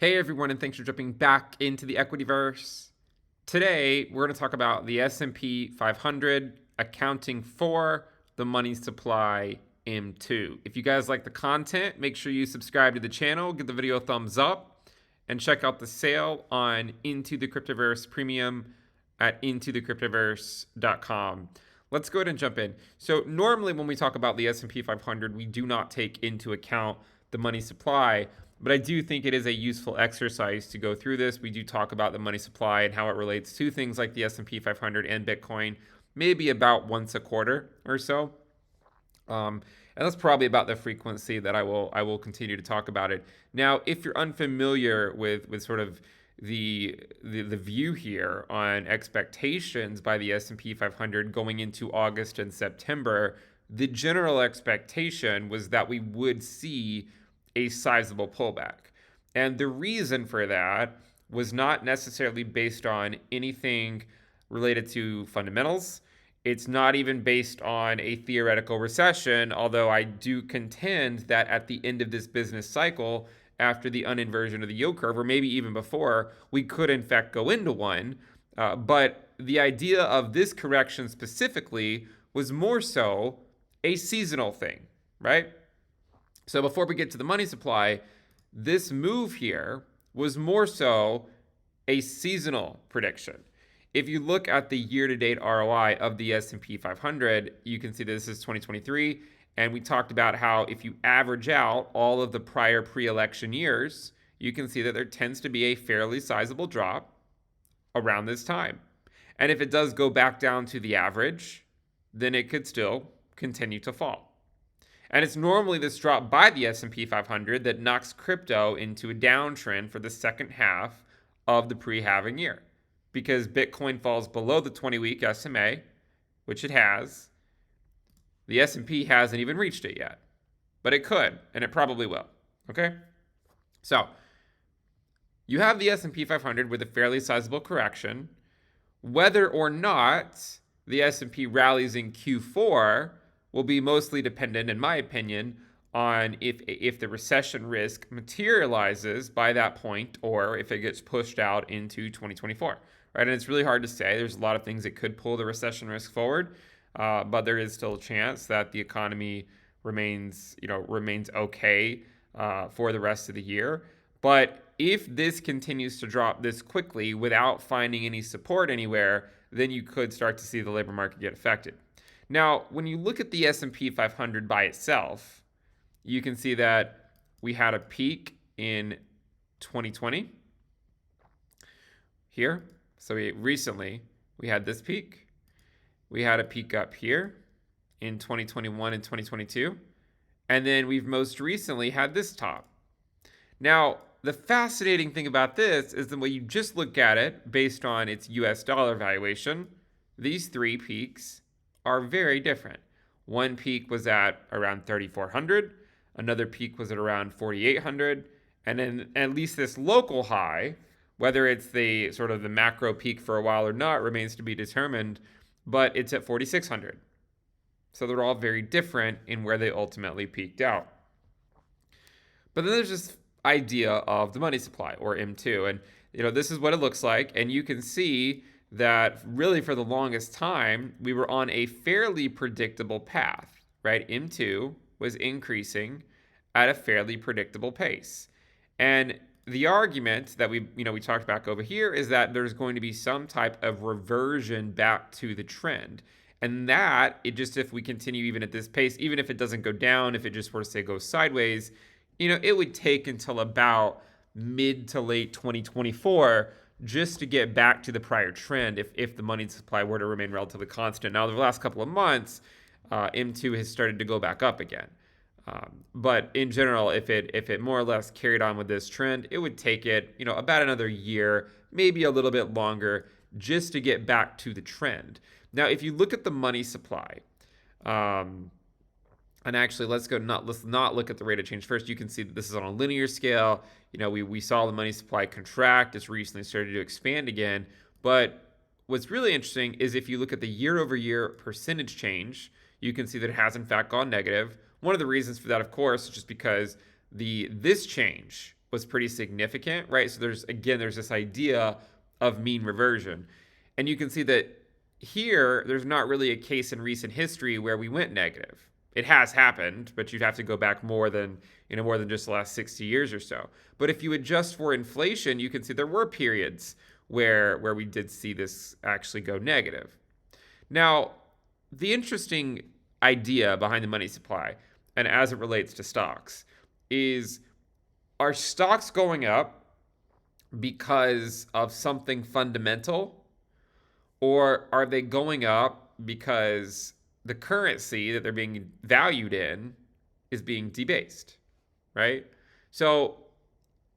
Hey everyone, and thanks for jumping back into the Equityverse. Today, we're going to talk about the S&P 500 accounting for the money supply M2. If you guys like the content, make sure you subscribe to the channel, give the video a thumbs up, and check out the sale on Into the Cryptoverse Premium at intothecryptoverse.com. Let's go ahead and jump in. So normally when we talk about the S&P 500, we do not take into account the money supply, but I do think it is a useful exercise to go through this. We do talk about the money supply and how it relates to things like the S&P 500 and Bitcoin, maybe about once a quarter or so. And that's probably about the frequency that I will continue to talk about it. Now, if you're unfamiliar with sort of the view here on expectations by the S&P 500 going into August and September, the general expectation was that we would see a sizable pullback. And the reason for that was not necessarily based on anything related to fundamentals. It's not even based on a theoretical recession, although I do contend that at the end of this business cycle, after the uninversion of the yield curve, or maybe even before, we could in fact go into one. But the idea of this correction specifically was more so a seasonal thing, right? So before we get to the money supply, this move here was more so a seasonal prediction. If you look at the year-to-date ROI of the S&P 500, you can see this is 2023, and we talked about how if you average out all of the prior pre-election years, you can see that there tends to be a fairly sizable drop around this time. And if it does go back down to the average, then it could still continue to fall. And it's normally this drop by the S&P 500 that knocks crypto into a downtrend for the second half of the pre-halving year. Because Bitcoin falls below the 20-week SMA, which it has. The S&P hasn't even reached it yet. But it could, and it probably will. Okay? So, you have the S&P 500 with a fairly sizable correction. Whether or not the S&P rallies in Q4 will be mostly dependent, in my opinion, on if the recession risk materializes by that point or if it gets pushed out into 2024, right? And it's really hard to say. There's a lot of things that could pull the recession risk forward, but there is still a chance that the economy remains okay for the rest of the year. But if this continues to drop this quickly without finding any support anywhere, then you could start to see the labor market get affected. Now, when you look at the S&P 500 by itself, you can see that we had a peak in 2020 here. So recently we had this peak. We had a peak up here in 2021 and 2022. And then we've most recently had this top. Now, the fascinating thing about this is that when you just look at it based on its US dollar valuation, these three peaks are very different. One peak was at around 3,400, another peak was at around 4,800, and then at least this local high, whether it's the sort of the macro peak for a while or not, remains to be determined, but it's at 4,600. So they're all very different in where they ultimately peaked out. But then there's this idea of the money supply, or M2, and this is what it looks like, and you can see that really for the longest time, we were on a fairly predictable path, right? M2 was increasing at a fairly predictable pace. And the argument that we talked about over here is that there's going to be some type of reversion back to the trend. And that, if we continue even at this pace, even if it doesn't go down, if it just were to say go sideways, it would take until about mid to late 2024 just to get back to the prior trend if the money supply were to remain relatively constant. Now, the last couple of months, M2 has started to go back up again. But in general, if it more or less carried on with this trend, it would take it, about another year, maybe a little bit longer, just to get back to the trend. Now, if you look at the money supply, and actually, let's not look at the rate of change first. You can see that this is on a linear scale. We saw the money supply contract. It's recently started to expand again. But what's really interesting is if you look at the year-over-year percentage change, you can see that it has in fact gone negative. One of the reasons for that, of course, is just because this change was pretty significant, right? So there's this idea of mean reversion. And you can see that here, there's not really a case in recent history where we went negative. It has happened, but you'd have to go back more than just the last 60 years or so. But if you adjust for inflation, you can see there were periods where we did see this actually go negative. Now, the interesting idea behind the money supply, and as it relates to stocks, is, are stocks going up because of something fundamental, or are they going up because the currency that they're being valued in is being debased, right? So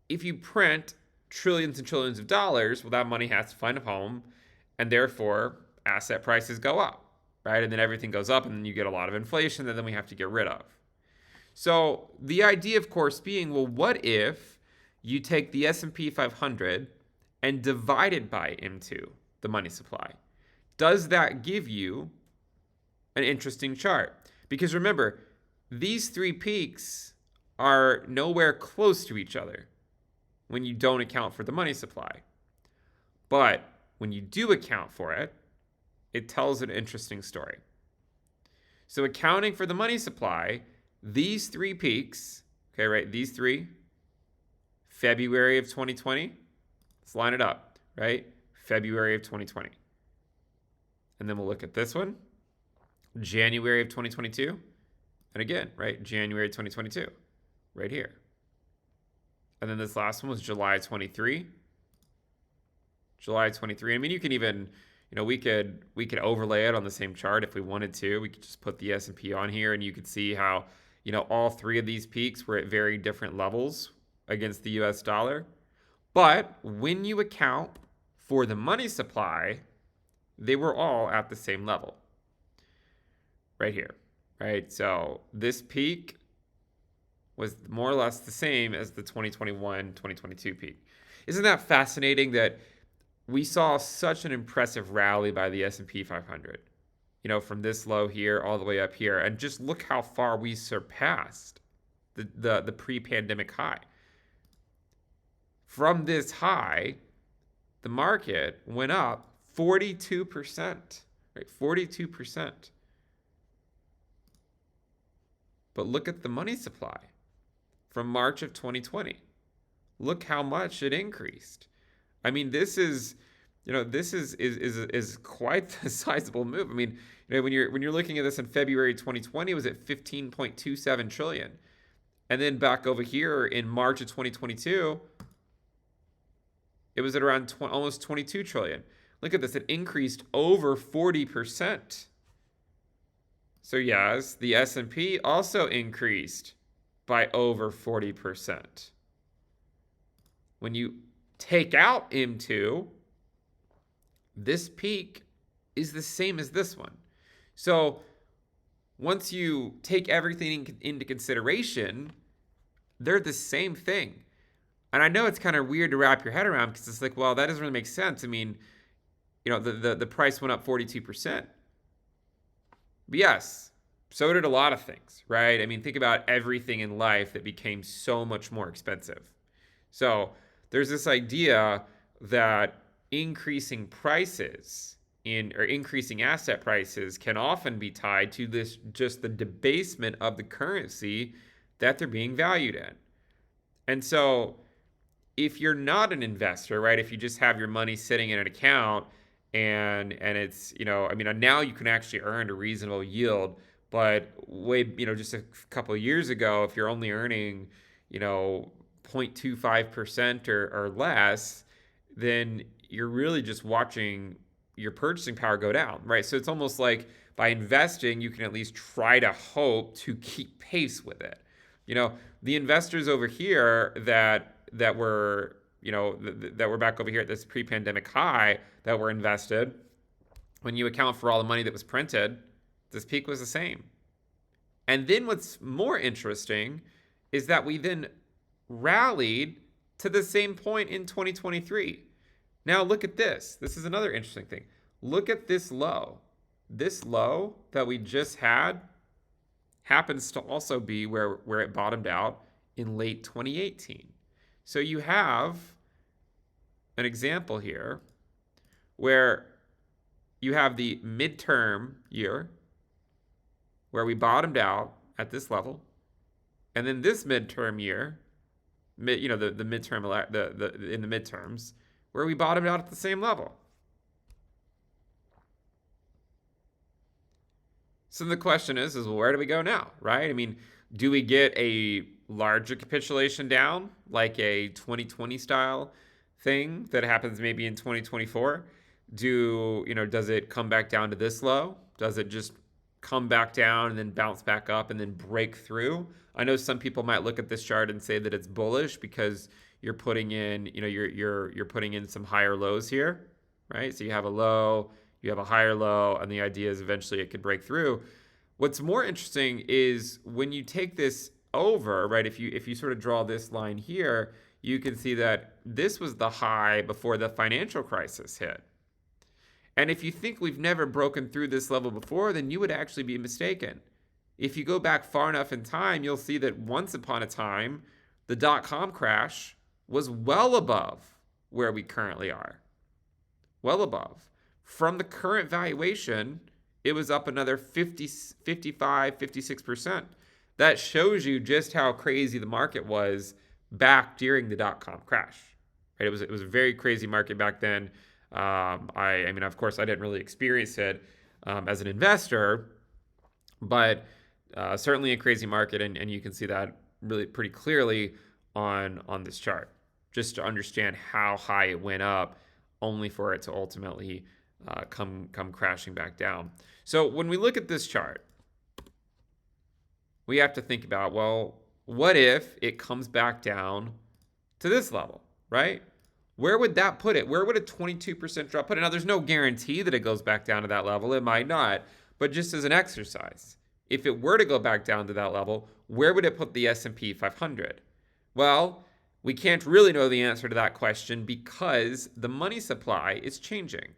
if you print trillions and trillions of dollars, well, that money has to find a home, and therefore asset prices go up, right? And then everything goes up, and then you get a lot of inflation that then we have to get rid of. So the idea, of course, being, well, what if you take the S&P 500 and divide it by into the money supply? Does that give you an interesting chart? Because remember, these three peaks are nowhere close to each other when you don't account for the money supply. But when you do account for it, it tells an interesting story. So accounting for the money supply, these three peaks, okay, right, these three, February of 2020, let's line it up, right? February of 2020. And then we'll look at this one, January of 2022. And again, right, January 2022, right here. And then this last one was July 23. July 23. I mean, you can even, we could overlay it on the same chart if we wanted to. We could just put the S&P on here, and you could see how, all three of these peaks were at very different levels against the US dollar. But when you account for the money supply, they were all at the same level. Right here, right? So this peak was more or less the same as the 2021-2022 peak. Isn't that fascinating that we saw such an impressive rally by the S&P 500, from this low here all the way up here, and just look how far we surpassed the pre-pandemic high. From this high, the market went up 42%, right? 42%. But look at the money supply from March of 2020. Look how much it increased. I mean, this is quite the sizable move. I mean, when you're looking at this in February 2020, it was at 15.27 trillion. And then back over here in March of 2022, it was at around almost 22 trillion. Look at this, it increased over 40%. So yes, the S&P also increased by over 40%. When you take out M2, this peak is the same as this one. So once you take everything into consideration, they're the same thing. And I know it's kind of weird to wrap your head around, because it's like, well, that doesn't really make sense. I mean, the price went up 42%. But yes, so did a lot of things, right? I mean, think about everything in life that became so much more expensive. So there's this idea that increasing prices or increasing asset prices can often be tied to this, just the debasement of the currency that they're being valued in. And so if you're not an investor, right, if you just have your money sitting in an account, and it's, now you can actually earn a reasonable yield, but just a couple of years ago, if you're only earning, 0.25% or less, then you're really just watching your purchasing power go down, right? So it's almost like by investing, you can at least try to hope to keep pace with it. The investors over here that were back over here at this pre-pandemic high that were invested, when you account for all the money that was printed, this peak was the same. And then what's more interesting is that we then rallied to the same point in 2023. Now look at this. This is another interesting thing. Look at this low. This low that we just had happens to also be where it bottomed out in late 2018. So you have an example here where you have the midterm year where we bottomed out at this level, and then this midterm year, the midterm, in the midterms, where we bottomed out at the same level. So the question is well, where do we go now, right? I mean, do we get a larger capitulation down, like a 2020 style thing that happens maybe in 2024? Does it come back down to this low? Does it just come back down and then bounce back up and then break through? I know some people might look at this chart and say that it's bullish because you're putting in, you're putting in some higher lows here, right? So you have a low, you have a higher low, and the idea is eventually it could break through. What's more interesting is when you take this over, right? If you sort of draw this line here, you can see that this was the high before the financial crisis hit. And if you think we've never broken through this level before, then you would actually be mistaken. If you go back far enough in time, you'll see that once upon a time, the dot-com crash was well above where we currently are. Well above. From the current valuation, it was up another 50, 55, 56%. That shows you just how crazy the market was back during the dot-com crash. Right? It was a very crazy market back then. I mean, of course, I didn't really experience it as an investor, but certainly a crazy market, and you can see that really pretty clearly on this chart, just to understand how high it went up, only for it to ultimately come crashing back down. So when we look at this chart, we have to think about, well, what if it comes back down to this level, right? Where would that put it? Where would a 22% drop put it? Now, there's no guarantee that it goes back down to that level. It might not. But just as an exercise, if it were to go back down to that level, where would it put the S&P 500? Well, we can't really know the answer to that question because the money supply is changing.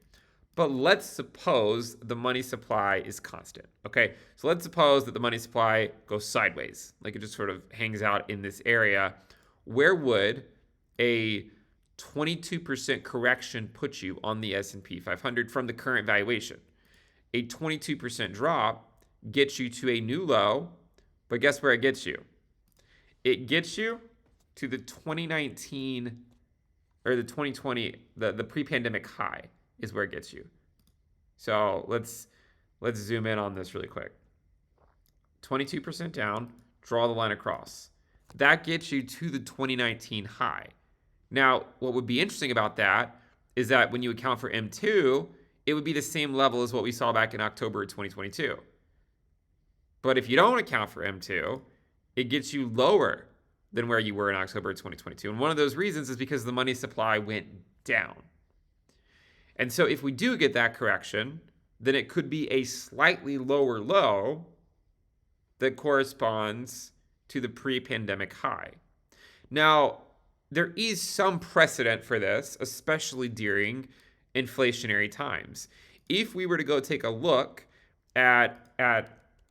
But let's suppose the money supply is constant. Okay, so let's suppose that the money supply goes sideways, like it just sort of hangs out in this area. Where would a 22% correction put you on the S&P 500 from the current valuation? A 22% drop gets you to a new low, but guess where it gets you? It gets you to the 2019 or the 2020, the pre-pandemic high is where it gets you. So let's zoom in on this really quick. 22% down, draw the line across. That gets you to the 2019 high. Now, what would be interesting about that is that when you account for M2, it would be the same level as what we saw back in October of 2022. But if you don't account for M2, it gets you lower than where you were in October of 2022. And one of those reasons is because the money supply went down. And so if we do get that correction, then it could be a slightly lower low that corresponds to the pre-pandemic high. Now, there is some precedent for this, especially during inflationary times. If we were to go take a look at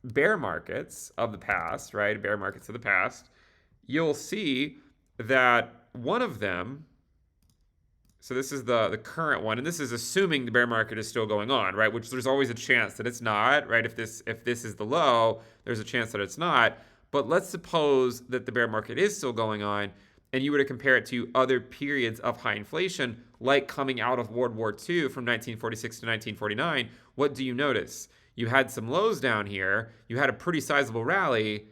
bear markets of the past, right? Bear markets of the past, you'll see that one of them, so this is the current one, and this is assuming the bear market is still going on, right? Which there's always a chance that it's not, right? If this is the low, there's a chance that it's not. But let's suppose that the bear market is still going on, and you were to compare it to other periods of high inflation, like coming out of World War II from 1946 to 1949, what do you notice? You had some lows down here, you had a pretty sizable rally,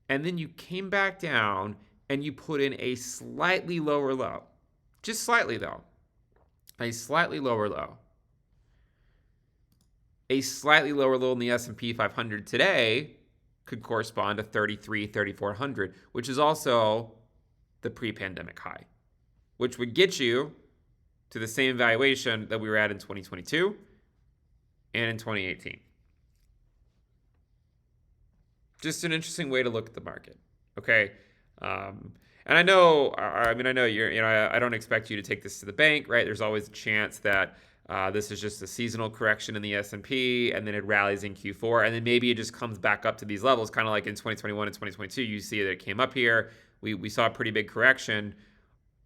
and then you came back down and you put in a slightly lower low. Just slightly, though. A slightly lower low. A slightly lower low in the S&P 500 today could correspond to 3,400, which is also the pre-pandemic high, which would get you to the same valuation that we were at in 2022 and in 2018. Just an interesting way to look at the market, okay? And I know you're, I don't expect you to take this to the bank, right? There's always a chance that this is just a seasonal correction in the S&P, and then it rallies in Q4, and then maybe it just comes back up to these levels, kind of like in 2021 and 2022. You see that it came up here. We saw a pretty big correction.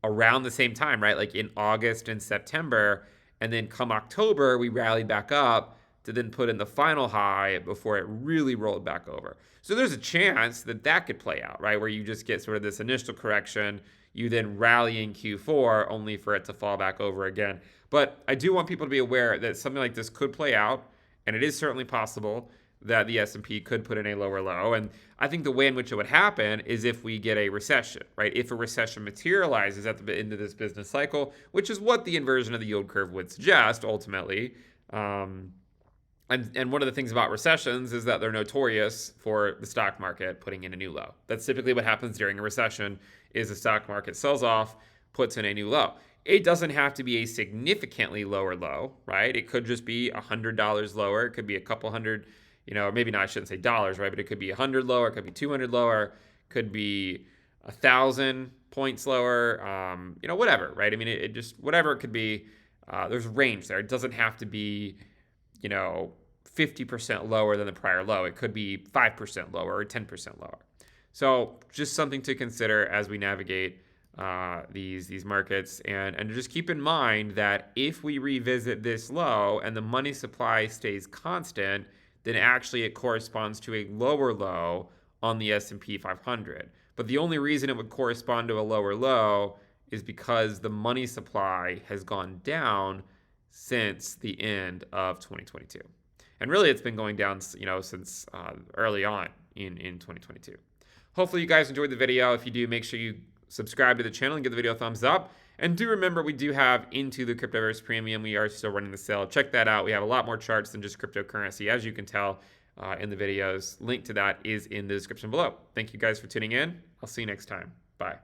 around the same time, right? Like in August and September. And then come October, we rallied back up to then put in the final high before it really rolled back over. So there's a chance that that could play out, right? Where you just get sort of this initial correction, you then rally in Q4 only for it to fall back over again. But I do want people to be aware that something like this could play out, and it is certainly possible that the S&P could put in a lower low. And I think the way in which it would happen is if we get a recession, right? If a recession materializes at the end of this business cycle, which is what the inversion of the yield curve would suggest ultimately. And one of the things about recessions is that they're notorious for the stock market putting in a new low. That's typically what happens during a recession is the stock market sells off, puts in a new low. It doesn't have to be a significantly lower low, right? It could just be $100 lower. It could be a couple hundred, maybe not, I shouldn't say dollars, right? But it could be 100 lower, it could be 200 lower, could be 1,000 points lower, whatever, right? I mean, it just, whatever it could be, there's a range there. It doesn't have to be, 50% lower than the prior low. It could be 5% lower or 10% lower. So just something to consider as we navigate these markets, and just keep in mind that if we revisit this low and the money supply stays constant, then actually it corresponds to a lower low on the S&P 500. But the only reason it would correspond to a lower low is because the money supply has gone down since the end of 2022. And really it's been going down, since early on in 2022. Hopefully you guys enjoyed the video. If you do, make sure you subscribe to the channel and give the video a thumbs up. And do remember, we do have Into the Cryptoverse Premium. We are still running the sale. Check that out. We have a lot more charts than just cryptocurrency, as you can tell in the videos. Link to that is in the description below. Thank you guys for tuning in. I'll see you next time. Bye.